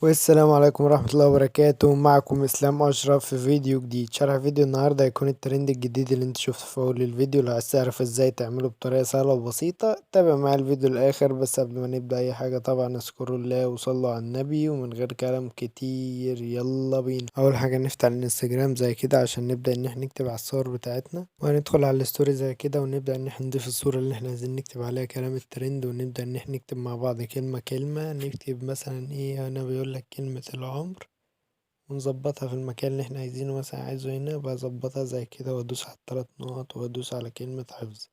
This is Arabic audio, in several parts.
والسلام عليكم ورحمة الله وبركاته. معكم اسلام اشرف في فيديو جديد. شرح فيديو النهاردة هيكون الترند الجديد اللي انت شفته في اول الفيديو. لو عايز تعرف ازاي تعمله بطريقة سهلة وبسيطة تابع معايا الفيديو الاخر. بس قبل ما نبدأ اي حاجة طبعا اذكروا الله وصلوا على النبي، ومن غير كلام كتير يلا بينا. اول حاجة نفتح الانستجرام زي كده عشان نبدأ ان احنا نكتب على الصور بتاعتنا، وهندخل على الستوري زي كده ونبدأ ان احنا نضيف الصورة اللي احنا عايزين نكتب عليها كلام الترند، ونبدأ ان احنا نكتب مع بعض كلمة كلمة. نكتب مثلا ايه، انا بيقولك كلمة العمر، ونظبطها في المكان اللي احنا عايزينه. مثلا عايزه هنا بظبطها زي كده، وادوس على التلات نقط وادوس على كلمة حفظ،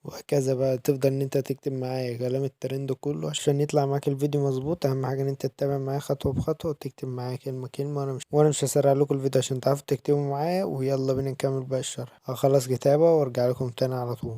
وهكذا بقى. تفضل ان انت تكتب معايا كلام الترند كله عشان يطلع معاك الفيديو مظبوط. اهم حاجة ان انت تتابع معايا خطوة بخطوة وتكتب معايا كلمة كلمة. وانا مش هسرع لكم الفيديو عشان تعرفوا تكتبوا معايا. ويلا بينا نكمل بقى الشرح. هخلص كتابة وارجع لكم تاني على طول.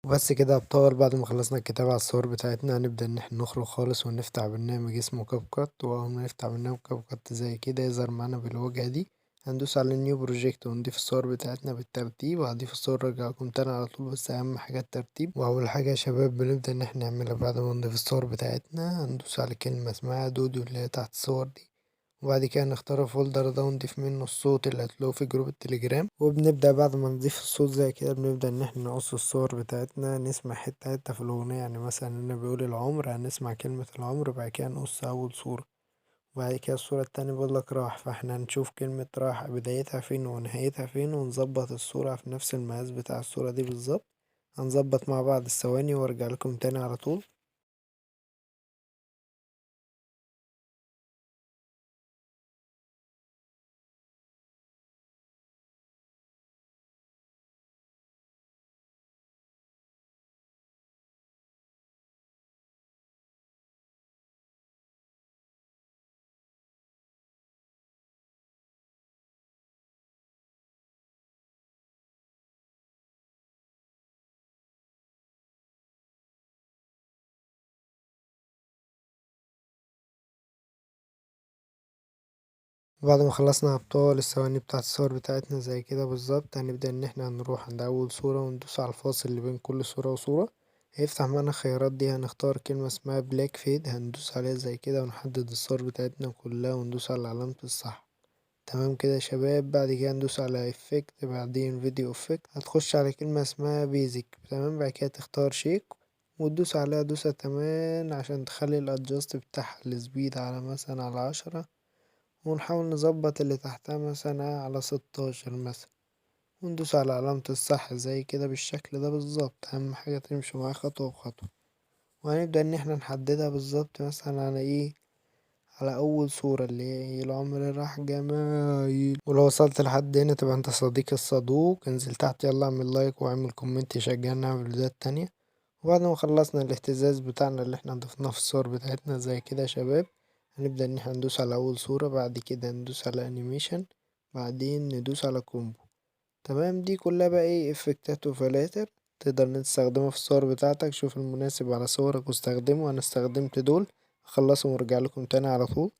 وبس كده هبطل. بعد ما خلصنا الكتابة على الصور بتاعتنا هنبدأ ان احنا نخرج خالص ونفتح برنامج اسمه كاب كات. واول ما نفتح برنامج كاب كات زي كده يظهر معانا بالواجهة دي، هندوس على نيو بروجكت ونضيف الصور بتاعتنا بالترتيب. وهضيف الصور رجع لكم تاني على طول، بس اهم حاجة الترتيب. واول حاجة يا شباب بنبدأ ان احنا نعملها بعد ما نضيف الصور بتاعتنا، هندوس على كلمة اسمها دودو اللي هي تحت الصور دي، وبعد كده نختار الفولدر ده ونضيف منه الصوت اللي هتلاقوه في جروب التليجرام. وبنبدأ بعد ما نضيف الصوت زي كده بنبدأ ان احنا نقص الصور بتاعتنا، نسمع حتة حتة في الأغنية. يعني مثلا انا بيقول العمر، هنسمع كلمة العمر، بعد كده نقص أول صورة، وبعد كده الصورة التانية بيقولك راح، فاحنا هنشوف كلمة راح بدايتها فين ونهايتها فين، ونظبط الصورة في نفس المقاس بتاع الصورة دي بالظبط. هنظبط مع بعض الثواني وارجع لكم تاني على طول. بعد ما خلصنا ابطال الثواني بتاعت الصور بتاعتنا زي كده بالظبط، هنبدأ ان احنا هنروح عند اول صورة وندوس على الفاصل اللي بين كل صورة وصورة. هيفتح معانا الخيارات دي، هنختار كلمة اسمها بلاك فيد، هندوس عليها زي كده ونحدد الصور بتاعتنا كلها وندوس على علامة الصح. تمام كده يا شباب. بعد كده ندوس على افكت، بعدين فيديو افكت، هتخش على كلمة اسمها بيزك. تمام، بعد كده تختار شيك وتدوس عليها دوسة تمام عشان تخلي الادجاست بتاعها السبيد على مثلا على 10، ونحاول نظبط اللي تحتها مثلا على 16 مثلا، وندوس على علامة الصح زي كده بالشكل ده بالظبط. أهم حاجة تمشي معايا خطوة بخطوة. وهنبدأ إن احنا نحددها بالظبط مثلا على ايه، على أول صورة اللي هي العمر راح جمايل. ولو وصلت لحد هنا تبقى انت صديقي الصدوق. انزل تحت يلا اعمل لايك واعمل كومنت يشجعنا نعمل فيديوهات تانية. وبعد ما خلصنا الاهتزاز بتاعنا اللي احنا ضفناه في الصور بتاعتنا زي كده يا شباب، هنبدأ ان احنا ندوس على اول صورة، بعد كده ندوس على انيميشن، بعدين ندوس على كومبو. تمام، دي كلها بقى ايه افكتات وفلاتر تقدر ان انت تستخدمها في الصور بتاعتك. شوف المناسب على صورك واستخدمه. انا استخدمت دول. اخلصهم وارجع لكم تاني على طول.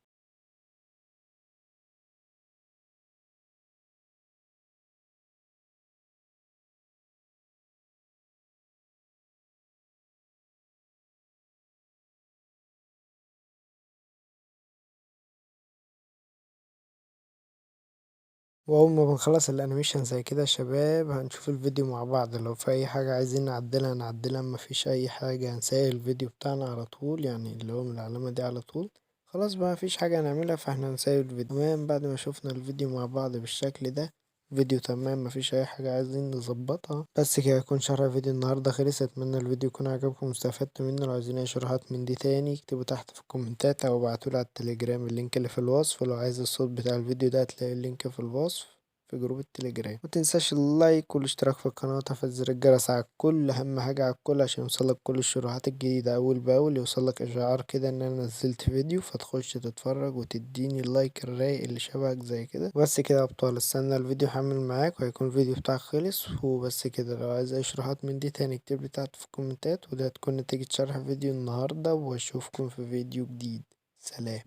وأول ما بنخلص الأنيميشن زي كده يا شباب هنشوف الفيديو مع بعض، لو في أي حاجة عايزين نعدلها نعدلها، مفيش أي حاجة هنسيب الفيديو بتاعنا على طول، يعني اللي هو من العلامة دي على طول. خلاص بقى مفيش حاجة هنعملها فاحنا هنسيب الفيديو. تمام، بعد ما شوفنا الفيديو مع بعض بالشكل ده، فيديو تمام مفيش أي حاجة عايزين نظبطها. بس كده يكون شرح فيديو النهاردة خلص. أتمنى الفيديو يكون عجبكم واستفدتوا منه. لو عايزين أي شروحات من دي تاني اكتبوا تحت في الكومنتات أو ابعتولي على التليجرام، اللينك اللي في الوصف. ولو عايز الصوت بتاع الفيديو ده هتلاقي اللينك في الوصف في جروب التليجرام. متنساش اللايك والاشتراك في القناة وتفعيل زر الجرس على الكل، أهم حاجة على الكل، عشان يوصلك كل الشروحات الجديدة أول بأول، يوصلك إشعار كده إن أنا نزلت فيديو فتخش تتفرج وتديني اللايك الرايق اللي شبهك زي كده. بس كده يا أبطال، استنى الفيديو حمل معاك وهيكون الفيديو بتاعك خلص. وبس كده، لو عايز أي شروحات من دي تاني اكتبلي تحت في الكومنتات، وده هتكون نتيجة شرح فيديو النهاردة، وأشوفكم في فيديو جديد. سلام.